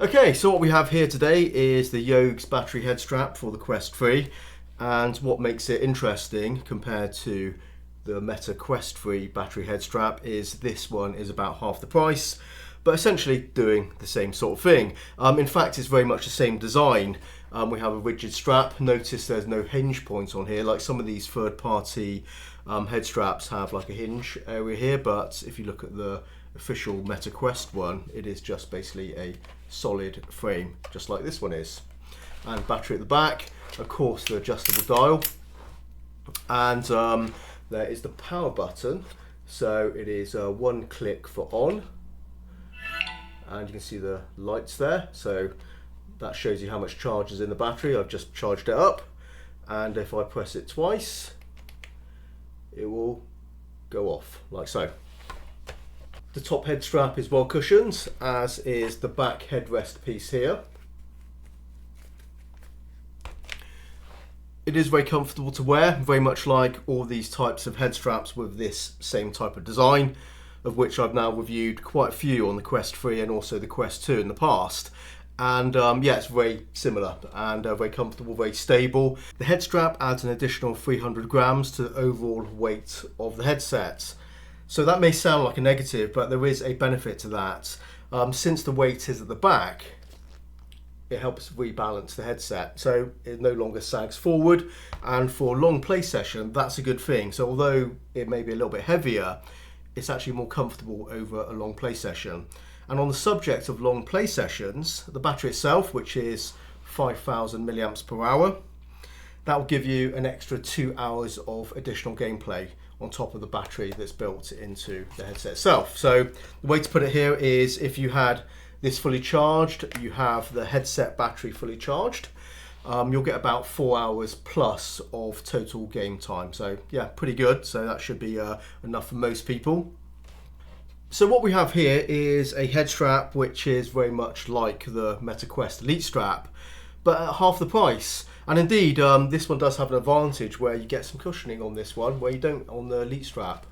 Okay, so what we have here today is the YOGES battery head strap for the Quest 3, and what makes it interesting compared to the Meta Quest 3 battery head strap is this one is about half the price, but essentially doing the same sort of thing. In fact, it's very much the same design. We have a rigid strap. Notice there's no hinge point on here, like some of these third-party head straps have like a hinge area here, but if you look at the official Meta Quest one, it is just basically a solid frame, just like this one is. And battery at the back, of course the adjustable dial, and there is the power button. So it is one click for on, and you can see the lights there. So that shows you how much charge is in the battery. I've just charged it up, and if I press it twice, it will go off like so. The top head strap is well cushioned, as is the back headrest piece here. It is very comfortable to wear, very much like all these types of head straps with this same type of design, of which I've now reviewed quite a few on the Quest 3 and also the Quest 2 in the past. And yeah, it's very similar and very comfortable, very stable. The head strap adds an additional 300 grams to the overall weight of the headset. So that may sound like a negative, but there is a benefit to that. Since the weight is at the back, it helps rebalance the headset, so it no longer sags forward, and for a long play session that's a good thing. So although it may be a little bit heavier, it's actually more comfortable over a long play session. And on the subject of long play sessions, the battery itself, which is 5,000 milliamps per hour, that will give you an extra 2 hours of additional gameplay on top of the battery that's built into the headset itself. So the way to put it here is, if you had this fully charged, you have the headset battery fully charged, you'll get about 4 hours plus of total game time. So yeah, pretty good. So that should be enough for most people. So what we have here is a head strap which is very much like the Meta Quest Elite strap, but at half the price. And indeed, this one does have an advantage where you get some cushioning on this one, where you don't on the Elite strap,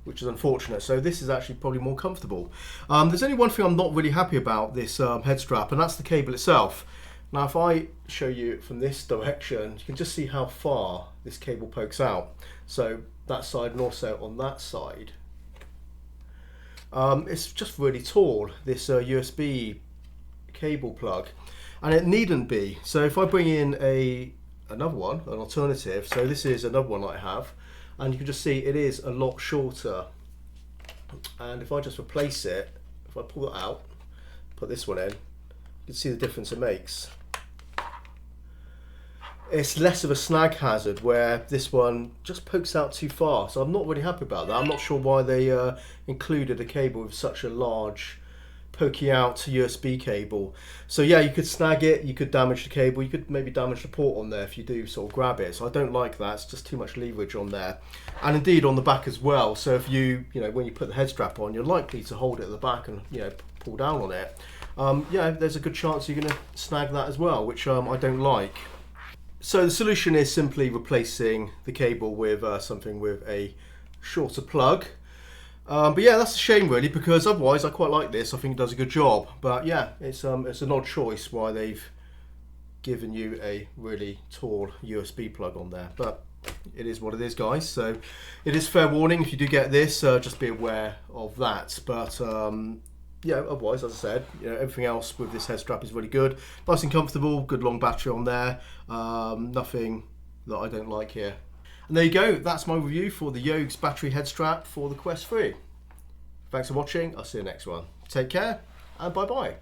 which is unfortunate. So this is actually probably more comfortable. There's only one thing I'm not really happy about this head strap, and that's the cable itself. Now if I show you from this direction, you can just see how far this cable pokes out. So that side and also on that side. It's just really tall, this USB cable plug, and it needn't be. So if I bring in another one, an alternative, so this is another one that I have, and you can just see it is a lot shorter. And if I just replace it, if I pull it out, put this one in, you can see the difference it makes. It's less of a snag hazard, where this one just pokes out too far, so I'm not really happy about that. I'm not sure why they included a cable with such a large poking out USB cable. So yeah, you could snag it, you could damage the cable, you could maybe damage the port on there if you do sort of grab it. So I don't like that, it's just too much leverage on there. And indeed on the back as well, so if you know, when you put the head strap on, you're likely to hold it at the back and, you know, pull down on it. Yeah, there's a good chance you're going to snag that as well, which I don't like. So the solution is simply replacing the cable with something with a shorter plug. But yeah, that's a shame really, because otherwise I quite like this. I think it does a good job. But yeah, it's an odd choice why they've given you a really tall USB plug on there. But it is what it is, guys. So it is fair warning, if you do get this, just be aware of that. But yeah, otherwise, as I said, you know, everything else with this head strap is really good. Nice and comfortable, good long battery on there. Nothing that I don't like here. And there you go, that's my review for the YOGES battery head strap for the Quest 3. Thanks for watching, I'll see you next one. Take care, and bye bye.